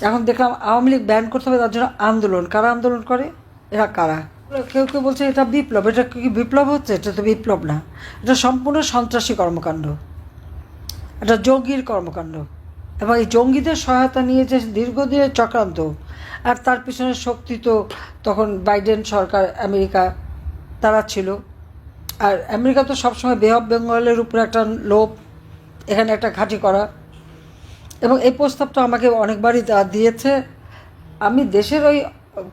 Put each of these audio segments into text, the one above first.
এখন দেখলাম আওয়ামী লীগ ব্যান করতে হবে, তার জন্য আন্দোলন। কারা আন্দোলন করে? এরা কারা? কেউ কেউ বলছে এটা বিপ্লব। এটা কি বিপ্লব হচ্ছে? এটা তো বিপ্লব না, এটা সম্পূর্ণ সন্ত্রাসী কর্মকাণ্ড, এটা জঙ্গির কর্মকাণ্ড। এবং এই জঙ্গিদের সহায়তা নিয়ে যে দীর্ঘদিনের চক্রান্ত, আর তার পিছনে শক্তি তো তখন বাইডেন সরকার, আমেরিকা, তারা ছিল। আর আমেরিকা তো সবসময় বে অফ বেঙ্গলের উপরে একটা লোভ, এখানে একটা ঘাঁটি করা। এবং এই প্রস্তাবটা আমাকে অনেকবারই দিয়েছে। আমি দেশের ওই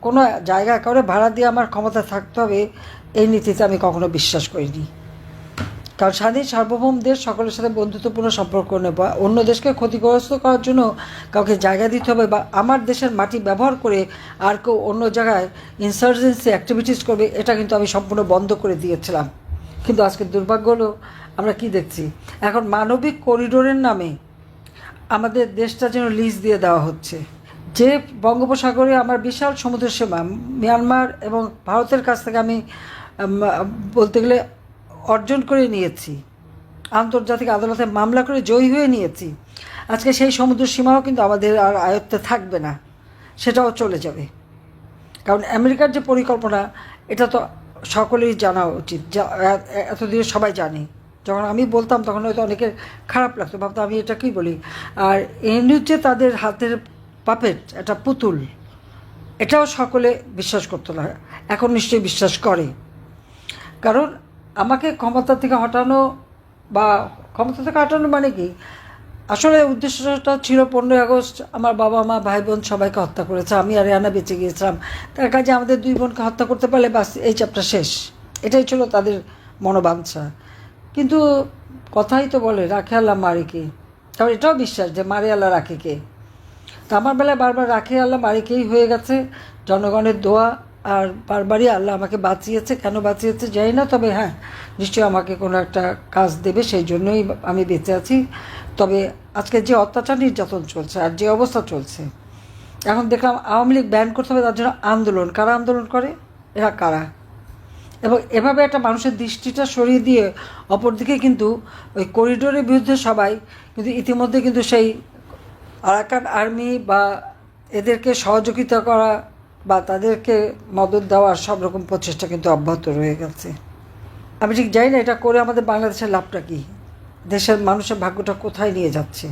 কোনো জায়গা করে ভাড়া দিয়ে আমার ক্ষমতা থাকতে হবে, এই নীতিতে আমি কখনো বিশ্বাস করিনি। কারণ স্বাধীন সার্বভৌম দেশ সকলের সাথে বন্ধুত্বপূর্ণ সম্পর্ক নেব, অন্য দেশকে ক্ষতিগ্রস্ত করার জন্য কাউকে জায়গা দিতে হবে, বা আমার দেশের মাটি ব্যবহার করে আর কেউ অন্য জায়গায় ইনসার্জেন্সি অ্যাক্টিভিটিস করবে, এটা কিন্তু আমি সম্পূর্ণ বন্ধ করে দিয়েছিলাম। কিন্তু আজকে দুর্ভাগ্য হলো আমরা কি দেখছি, এখন মানবিক করিডোরের নামে আমাদের দেশটা যেন লিজ দিয়ে দেওয়া হচ্ছে। যে বঙ্গোপসাগরে আমার বিশাল সমুদ্র সীমা, মিয়ানমার এবং ভারতের কাছ থেকে আমি বলতে গেলে অর্জন করে নিয়েছি, আন্তর্জাতিক আদালতে মামলা করে জয়ী হয়ে নিয়েছি। আজকে সেই সমুদ্র সীমাও কিন্তু আমাদের আর আয়ত্তে থাকবে না, সেটাও চলে যাবে। কারণ আমেরিকার যে পরিকল্পনা, এটা তো সকলেরই জানা উচিত, এতদিনে সবাই জানে। যখন আমি বলতাম তখন হয়তো অনেকের খারাপ লাগতো, ভাবতো আমি এটা কী বলি। আর এমনি যে তাদের হাতের পাপেট, একটা পুতুল, এটাও সকলে বিশ্বাস করতো না, এখন নিশ্চয়ই বিশ্বাস করে। কারণ আমাকে ক্ষমতা থেকে হটানো, বা ক্ষমতা থেকে হটানো মানে কি, আসলে উদ্দেশ্যটা ছিল 15ই আগস্ট আমার বাবা মা ভাই বোন সবাইকে হত্যা করেছে, আমি আর রেহানা বেঁচে গিয়েছিলাম, তার কাজে আমাদের 2 বোনকে হত্যা করতে পারলে বাস এই চ্যাপ্টার শেষ, এটাই ছিল তাদের মনোবাঞ্ছা। কিন্তু কথাই তো বলে রাখে আল্লাহ মারে কে, কারণ এটাও বিশ্বাস যে মারে আল্লাহ রাখে কে। তো আমার বেলায় বারবার রাখে আল্লাহ মারে কেই হয়ে গেছে, জনগণের দোয়া আর বারবারই আল্লাহ আমাকে বাঁচিয়েছে। কেন বাঁচিয়েছে জানি না, তবে হ্যাঁ নিশ্চয়ই আমাকে কোনো একটা কাজ দেবে, সেই জন্যই আমি বেঁচে আছি। তবে আজকে যে অত্যাচার নির্যাতন চলছে আর যে অবস্থা চলছে, এখন দেখলাম আওয়ামী লীগ ব্যান করতে হবে, তার জন্য আন্দোলন। কারা আন্দোলন করে? এরা কারা? এবং এভাবে একটা মানুষের দৃষ্টিটা সরিয়ে দিয়ে অপরদিকে কিন্তু ওই করিডোরের বিরুদ্ধে সবাই কিন্তু ইতিমধ্যে কিন্তু সেই আরাকান আর্মি বা এদেরকে সহযোগিতা করা বা তাদেরকে মদত দেওয়ার সব রকম প্রচেষ্টা কিন্তু অব্যাহত রয়ে গেছে। আমি ঠিক জানি না এটা করে আমাদের বাংলাদেশের লাভটা কী, দেশের মানুষের ভাগ্যটা কোথায় নিয়ে যাচ্ছে।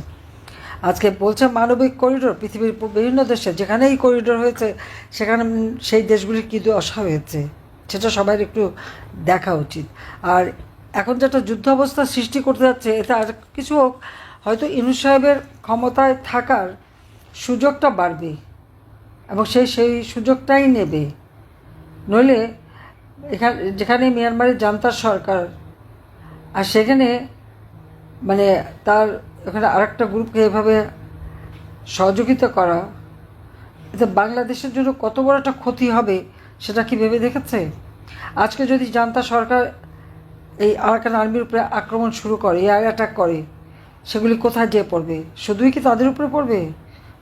আজকে বলছে মানবিক করিডোর, পৃথিবীর বিভিন্ন দেশে যেখানেই করিডোর হয়েছে সেখানে সেই দেশগুলির কী দশা হয়েছে সেটা সবাই একটু দেখা উচিত। আর এখন যেটা যুদ্ধ অবস্থা সৃষ্টি করতে যাচ্ছে, এতে আর কিছু হোক, হয়তো ইউনূস সাহেবের ক্ষমতায় থাকার সুযোগটা বাড়বে এবং সেই সুযোগটাই নেবে। নইলে যেখানে মিয়ানমারের জান্তার সরকার, আর সেখানে মানে তার ওখানে আরেকটা গ্রুপকে এভাবে সহযোগিতা করা, এতে বাংলাদেশের জন্য কত বড় একটা ক্ষতি হবে সেটা কি ভেবে দেখেছে? আজকে যদি জান্তা সরকার এই আরাকান আর্মির উপরে আক্রমণ শুরু করে, এয়ার অ্যাটাক করে, সেগুলি কোথায় যেয়ে পড়বে? শুধুই কি তাদের উপরে পড়বে?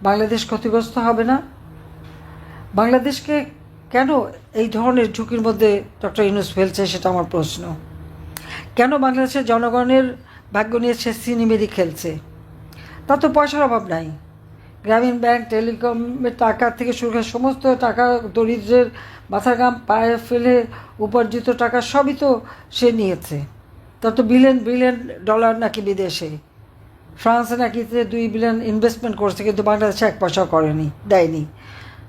বাংলাদেশ ক্ষতিগ্রস্ত হবে না? বাংলাদেশকে কেন এই ধরনের ঝুঁকির মধ্যে ডক্টর ইউনূস ফেলছে সেটা আমার প্রশ্ন। কেন বাংলাদেশের জনগণের ভাগ্য নিয়ে সে সিনেমেরি খেলছে? তার তো পয়সার অভাব নাই। গ্রামীণ ব্যাংক, টেলিকমের টাকা থেকে শুরু করে সমস্ত টাকা, দরিদ্রের মাথার ঘাম পায়ে ফেলে উপার্জিত টাকা সবই তো সে নিয়েছে। তার তো বিলিয়ন বিলিয়ন ডলার নাকি বিদেশে, ফ্রান্সে নাকি 2 বিলিয়ন ইনভেস্টমেন্ট করেছে, কিন্তু বাংলাদেশে 1 পয়সাও করেনি, দেয়নি।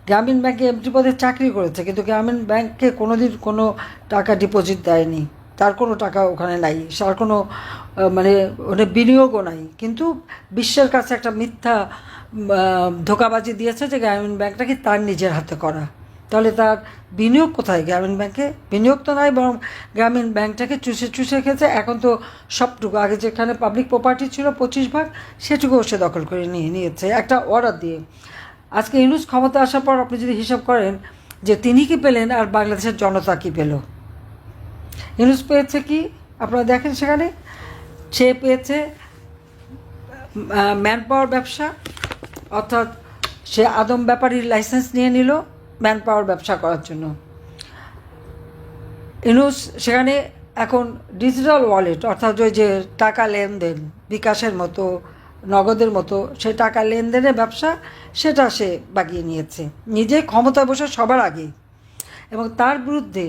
গ্রামীণ ব্যাংকে এমডি পদে চাকরি করেছে, কিন্তু গ্রামীণ ব্যাংকে কোনোদিন কোনো টাকা ডিপোজিট দেয়নি, তার কোনো টাকা ওখানে নাই, তার কোনো মানে ওখানে বিনিয়োগও নাই। কিন্তু বিশ্বের কাছে একটা মিথ্যা ধোঁকাবাজি দিয়েছে যে গ্রামীণ ব্যাংক নাকি তার নিজের হাতে করা। তাহলে তার বিনিয়োগ কোথায়? গ্রামীণ ব্যাংকে বিনিয়োগ তো নাই, বরং গ্রামীণ ব্যাংকটাকে চুষে চুষে খেয়েছে। এখন তো সবটুকু, আগে যেখানে পাবলিক প্রপার্টি ছিল 25 ভাগ, সেটুকুও সে দখল করে নিয়েছে একটা অর্ডার দিয়ে। আজকে ইউনূস ক্ষমতা আসার পর আপনি যদি হিসাব করেন যে তিনি কি পেলেন আর বাংলাদেশের জনতা কি পেল। ইউনূস পেয়েছে কি আপনারা দেখেন, সেখানে সে পেয়েছে ম্যান পাওয়ার ব্যবসা, অর্থাৎ সে আদম ব্যাপারীর লাইসেন্স নিয়ে নিল ম্যান পাওয়ার ব্যবসা করার জন্য। ইউনূস সেখানে এখন ডিজিটাল ওয়ালেট, অর্থাৎ ওই যে টাকা লেনদেন বিকাশের মতো নগদের মতো সে টাকা লেনদেনের ব্যবসা, সেটা সে বাগিয়ে নিয়েছে নিজে ক্ষমতায় বসে সবার আগে। এবং তার বিরুদ্ধে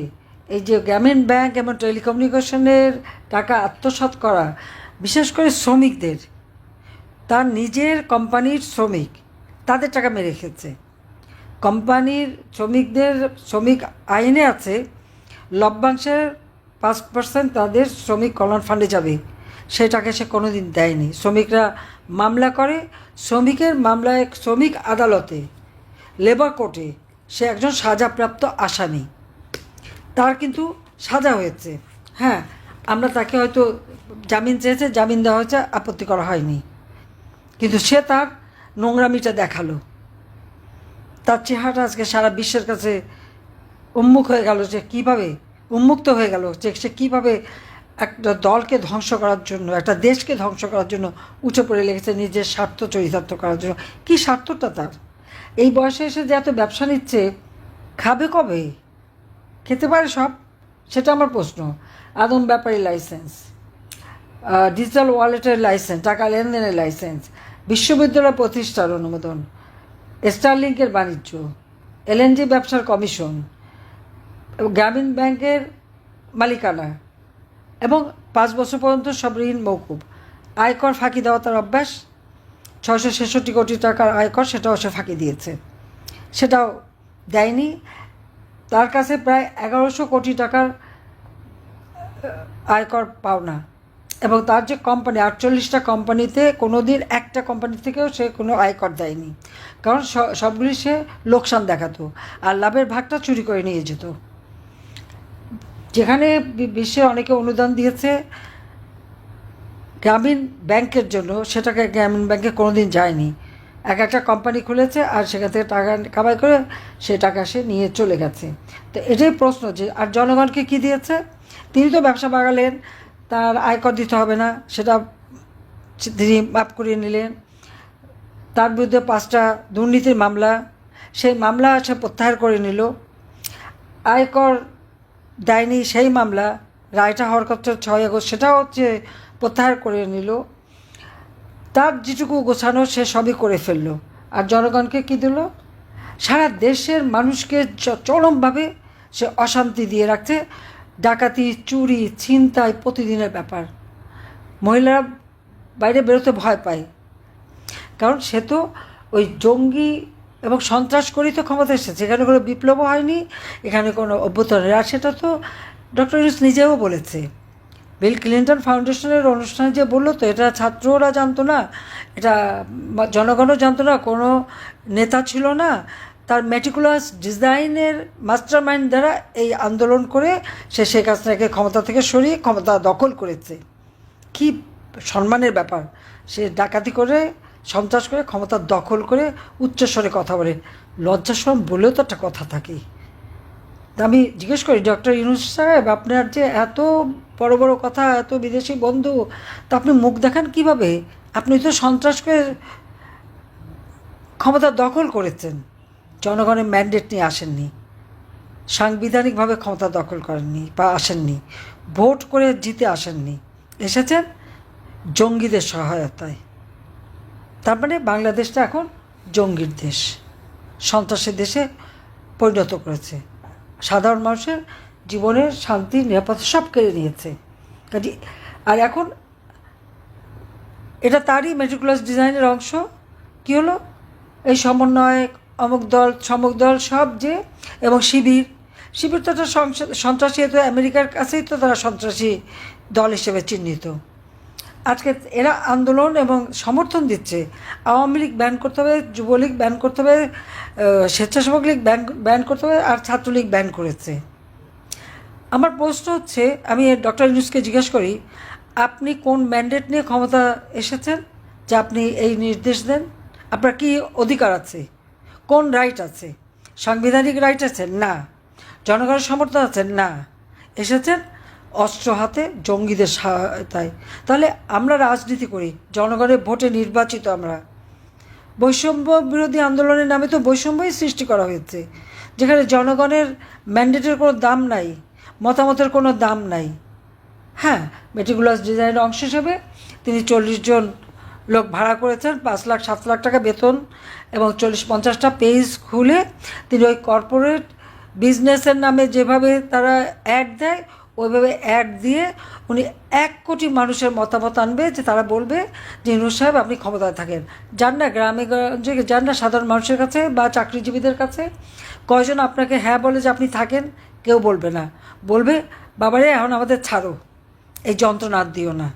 এই যে গ্রামীণ ব্যাংক এবং টেলিকমিউনিকেশনের টাকা আত্মসাৎ করা, বিশেষ করে শ্রমিকদের, তার নিজের কোম্পানির শ্রমিক, তাদের টাকা মেরে খেয়েছে। কোম্পানির শ্রমিক আইনে আছে লভ্যাংশের 5% তাদের শ্রমিক কল্যাণ ফান্ডে যাবে, সেটাকে সে কোনো দিন দেয়নি। শ্রমিকরা মামলা করে, শ্রমিকের মামলায় শ্রমিক আদালতে, লেবার কোর্টে সে একজন সাজাপ্রাপ্ত আসামি, তার কিন্তু সাজা হয়েছে। হ্যাঁ, আমরা তাকে হয়তো জামিন চেয়েছে, জামিন দেওয়া হয়েছে, আপত্তি করা হয়নি, কিন্তু সে তার নোংরামিটা দেখালো। তার চেহারাটা আজকে সারা বিশ্বের কাছে উন্মুক্ত হয়ে গেল যে সে কীভাবে একটা দলকে ধ্বংস করার জন্য, একটা দেশকে ধ্বংস করার জন্য উঠে পড়ে লেগেছে, নিজের স্বার্থ চরিতার্থ করার জন্য। কী স্বার্থটা তার? এই বয়সে এসে যে এত ব্যবসা নিচ্ছে, খাবে কবে? খেতে পারে সব? সেটা আমার প্রশ্ন। আদম ব্যাপারী লাইসেন্স, ডিজিটাল ওয়ালেটের লাইসেন্স, টাকা লেনদেনের লাইসেন্স, বিশ্ববিদ্যালয় প্রতিষ্ঠার অনুমোদন, স্টারলিংকের বাণিজ্য, এলএনজি ব্যবসার কমিশন, গ্রামীণ ব্যাংকের মালিকানা, এবং 5 বছর পর্যন্ত সব ঋণ মৌকুব। আয়কর ফাঁকি দেওয়া তার অভ্যাস। 666 কোটি টাকার আয়কর, সেটাও সে ফাঁকি দিয়েছে, সেটাও দেয়নি। তার কাছে প্রায় 1100 কোটি টাকার আয়কর পাওনা, এবং তার যে কোম্পানি, 48টা কোম্পানিতে কোনো দিন একটা কোম্পানি থেকেও সে কোনো আয়কর দেয়নি, কারণ সবগুলি সে লোকসান দেখাতো আর লাভের ভাগটা চুরি করে নিয়ে যেত। যেখানে বিশ্বে অনেকে অনুদান দিয়েছে গ্রামীণ ব্যাংকের জন্য, সেটাকে গ্রামীণ ব্যাংকে কোনো দিন যায়নি। একটা কোম্পানি খুলেছে আর সেখান থেকে টাকা কামাই করে সে টাকা সে নিয়ে চলে গেছে। তো এটাই প্রশ্ন যে, আর জনগণকে কি দিয়েছে? তিনি তো ব্যবসা বাড়ালেন, তার আয়কর দিতে হবে না, সেটা তিনি মাফ করিয়ে নিলেন। তার বিরুদ্ধে 5টা দুর্নীতির মামলা, সেই মামলা সে প্রত্যাহার করে নিল। আয়কর দেয়নি সেই মামলা, রায়টা হওয়ার কথা 6 আগস্ট, সেটাও হচ্ছে প্রত্যাহার করে নিল। তার যেটুকু গোছানো সে সবই করে ফেলল। আর জনগণকে কী দিল? সারা দেশের মানুষকে চরমভাবে সে অশান্তি দিয়ে রাখছে। ডাকাতি, চুরি, ছিনতাই প্রতিদিনের ব্যাপার। মহিলারা বাইরে বেরোতে ভয় পায়, কারণ সে তো ওই জঙ্গি এবং সন্ত্রাস করেই তো ক্ষমতা এসেছে। এখানে কোনো বিপ্লবও হয়নি, এখানে কোনো অভ্যুত্থান। আর সেটা তো ডক্টর ইউনূস নিজেও বলেছে। বিল ক্লিন্টন ফাউন্ডেশনের অনুষ্ঠানে যে বললো, তো এটা ছাত্ররা জানতো না, এটা জনগণও জানতো না, কোনো নেতা ছিল না। তার মেটিকুলাস ডিজাইনের মাস্টার মাইন্ড দ্বারা এই আন্দোলন করে সে শেখ হাসিনাকে ক্ষমতা থেকে সরিয়ে ক্ষমতা দখল করেছে। কি সম্মানের ব্যাপার! সে ডাকাতি করে, সন্ত্রাস করে, ক্ষমতা দখল করে উচ্চস্বরে কথা বলে। লজ্জাশরম বলেও তো একটা কথা থাকে। আমি জিজ্ঞেস করি, ডক্টর ইউনূস সাহেব, আপনার যে এত বড় বড় কথা, এত বিদেশি বন্ধু, তা আপনি মুখ দেখান কীভাবে? আপনি তো সন্ত্রাস করে ক্ষমতা দখল করেছেন, জনগণের ম্যান্ডেট নিয়ে আসেননি, সাংবিধানিকভাবে ক্ষমতা দখল করেননি বা আসেননি, ভোট করে জিতে আসেননি, এসেছেন জঙ্গিদের সহায়তায়। তার মানে বাংলাদেশটা এখন জঙ্গির দেশ, সন্ত্রাসের দেশে পরিণত করেছে। সাধারণ মানুষের জীবনের শান্তি, নিরাপত্তা সব কেড়ে নিয়েছে। আর এখন এটা তারই মেটিকুলাস ডিজাইনের অংশ। কী হলো? এই সমন্বয়, অমুক দল, সমুক দল, সব যে, এবং শিবির তো একটা সন্ত্রাসী, তো আমেরিকার কাছেই তো তারা সন্ত্রাসী দল হিসেবে চিহ্নিত। আজকে এরা আন্দোলন এবং সমর্থন দিচ্ছে। আওয়ামী লীগ ব্যান করতে হবে, যুবলীগ ব্যান করতে হবে, স্বেচ্ছাসেবক লীগ ব্যান করতে হবে, আর ছাত্রলীগ ব্যান করেছে। আমার প্রশ্ন হচ্ছে, আমি ডক্টর ইউনূসকে জিজ্ঞেস করি, আপনি কোন ম্যান্ডেট নিয়ে ক্ষমতা এসেছেন যে আপনি এই নির্দেশ দেন? আপনার কি অধিকার আছে? কোন রাইট আছে? সাংবিধানিক রাইট আছে? না। জনগণের সমর্থন আছে? না। এসেছেন অস্ত্র হাতে, জঙ্গিদের সহায়তায়। তাহলে আমরা রাজনীতি করি, জনগণের ভোটে নির্বাচিত আমরা। বৈষম্য বিরোধী আন্দোলনের নামে তো বৈষম্যই সৃষ্টি করা হয়েছে, যেখানে জনগণের ম্যান্ডেটের কোনো দাম নাই, মতামতের কোনো দাম নাই। হ্যাঁ, মেটিকুলাস ডিজাইনের অংশ হিসেবে তিনি 40 জন লোক ভাড়া করেছেন, 5 লাখ 7 লাখ টাকা বেতন এবং 40-50টা পেজ খুলে তিনি ওই কর্পোরেট বিজনেসের নামে যেভাবে তারা অ্যাড দেয় ওইভাবে অ্যাড দিয়ে উনি 1 কোটি মানুষের মতামত আনবে, যে তারা বলবে যে ইউনূস সাহেব আপনি ক্ষমতায় থাকেন। যান না গ্রামে গঞ্জে, যান না সাধারণ মানুষের কাছে বা চাকরিজীবীদের কাছে, কয়জন আপনাকে হ্যাঁ বলে যে আপনি থাকেন? কেউ বলবে না। বলবে বাবারে এখন আমাদের ছাড়ো, এই যন্ত্রণা আর দিও না,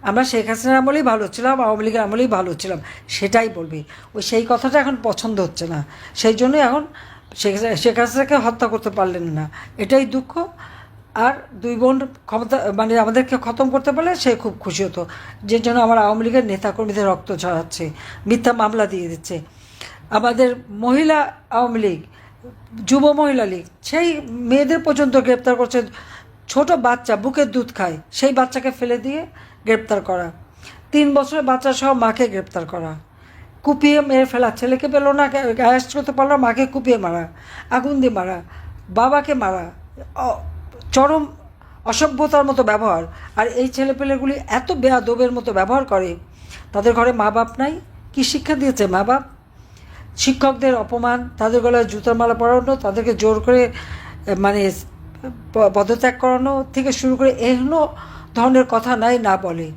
আমরা শেখ হাসিনার আমলেই ভালো ছিলাম, আওয়ামী লীগের আমলেই ভালো ছিলাম, সেটাই বলবে। সেই কথাটা এখন পছন্দ হচ্ছে না, সেই জন্যই এখন শেখ হাসিনাকে হত্যা করতে পারলেন না, এটাই দুঃখ। আর 2 বোন ক্ষমতা মানে আমাদেরকে খতম করতে পারলে সে খুব খুশি হতো, যে জন্য আমার আওয়ামী লীগের নেতাকর্মীদের রক্ত ঝরাচ্ছে, মিথ্যা মামলা দিয়ে দিচ্ছে। আমাদের মহিলা আওয়ামী লীগ, যুব মহিলা লীগ, সেই মেয়েদের পর্যন্ত গ্রেপ্তার করছে। ছোট বাচ্চা বুকের দুধ খায়, সেই বাচ্চাকে ফেলে দিয়ে গ্রেপ্তার করা, 3 বছরের বাচ্চা সহ মাকে গ্রেপ্তার করা, কুপিয়ে মেরে ফেলা, ছেলেকে পেল না, অ্যারেস্ট করতে পারলো, মাকে কুপিয়ে মারা, আগুন দিয়ে মারা, বাবাকে মারা, চরম অসভ্যতার মতো ব্যবহার। আর এই ছেলেপেলেগুলি এত বেয়াদবের মতো ব্যবহার করে, তাদের ঘরে মা বাপ নাই। কি শিক্ষা দিয়েছে মা বাপ? শিক্ষকদের অপমান, তাদের গলায় জুতার মালা পরানো, তাদেরকে জোর করে মানে পদত্যাগ করানো থেকে শুরু করে এহন ধরনের কথা নাই না বলে।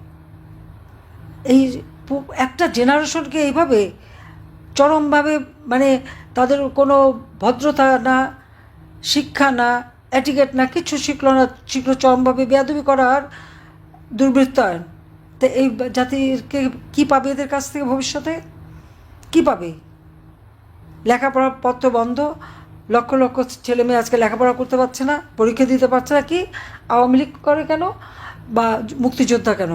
এই একটা জেনারেশনকে এইভাবে চরমভাবে মানে তাদের কোনো ভদ্রতা না, শিক্ষা না, অ্যাটিকেট না, কিছু শিখলো চরমভাবে বেয়াদবি করা আর দুর্বৃত্তায়ন। তো এই জাতিকে কী পাবে এদের কাছ থেকে ভবিষ্যতে? কী পাবে? লেখাপড়ার পত্র বন্ধ, লক্ষ লক্ষ ছেলে মেয়ে আজকে লেখাপড়া করতে পারছে না, পরীক্ষা দিতে পারছে না। কি আওয়ামী লীগ করে কেন বা মুক্তিযোদ্ধা কেন?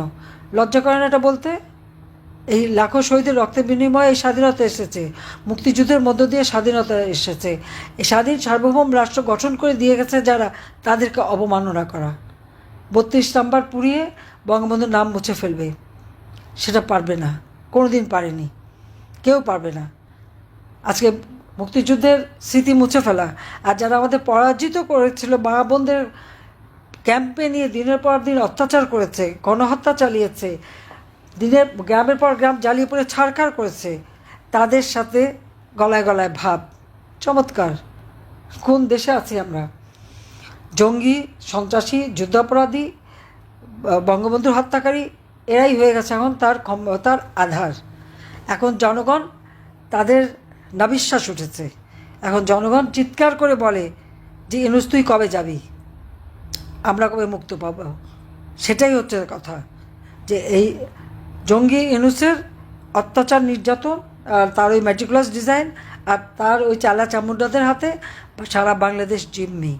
লজ্জা করে না এটা বলতে? এই লাখো শহীদের রক্তের বিনিময়ে এই স্বাধীনতা এসেছে, মুক্তিযুদ্ধের মধ্য দিয়ে স্বাধীনতা এসেছে। এই স্বাধীন সার্বভৌম রাষ্ট্র গঠন করে দিয়ে গেছে যারা, তাদেরকে অবমাননা করা, 32 নাম্বার পুড়িয়ে বঙ্গবন্ধুর নাম মুছে ফেলবে, সেটা পারবে না, কোনো দিন পারেনি, কেউ পারবে না। আজকে মুক্তিযুদ্ধের স্মৃতি মুছে ফেলা, আর যারা আমাদের পরাজিত করেছিল, মা বোনদের ক্যাম্পে নিয়ে দিনের পর দিন অত্যাচার করেছে, গণহত্যা চালিয়েছে, দিনের গ্রামের পর গ্রাম জ্বালিয়ে পড়ে ছাড়খাড় করেছে, তাদের সাথে গলায় গলায় ভাব। চমৎকার! কোন দেশে আছি আমরা? জঙ্গি, সন্ত্রাসী, যুদ্ধাপরাধী, বঙ্গবন্ধুর হত্যাকারী, এরাই হয়ে গেছে এখন তার ক্ষমতার আধার। এখন জনগণ তাদের নাবিশ্বাস উঠেছে, এখন জনগণ চিৎকার করে বলে যে ইউনূস তুই কবে যাবি, আমরা কবে মুক্ত পাব? সেটাই হচ্ছে কথা, যে এই জঙ্গি ইউনূসের অত্যাচার, নির্যাতন, আর তার ওই ম্যাটিকুলাস ডিজাইন, আর তার ওই চালা চামুন্ডাদের হাতে সারা বাংলাদেশ জিম্মি।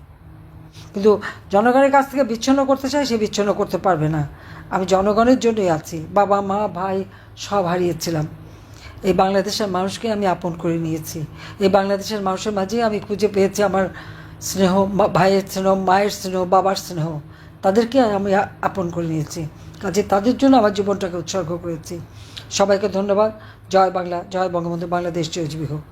কিন্তু জনগণের কাছ থেকে বিচ্ছিন্ন করতে চাই, সে বিচ্ছিন্ন করতে পারবে না। আমি জনগণের জন্যই আছি, বাবা মা ভাই সব হারিয়েছিলাম, এই বাংলাদেশের মানুষকে আমি আপন করে নিয়েছি। এই বাংলাদেশের মানুষের মাঝেই আমি খুঁজে পেয়েছি আমার স্নেহ, ভাইয়ের স্নেহ, মায়ের স্নেহ, বাবার স্নেহ, তাদেরকে আমি আপন করে নিয়েছি। কাজে তাদের জন্য আমার জীবনটাকে উৎসর্গ করেছি। সবাইকে ধন্যবাদ। জয় বাংলা, জয় বঙ্গবন্ধু, বাংলাদেশ জয়জীবী হোক।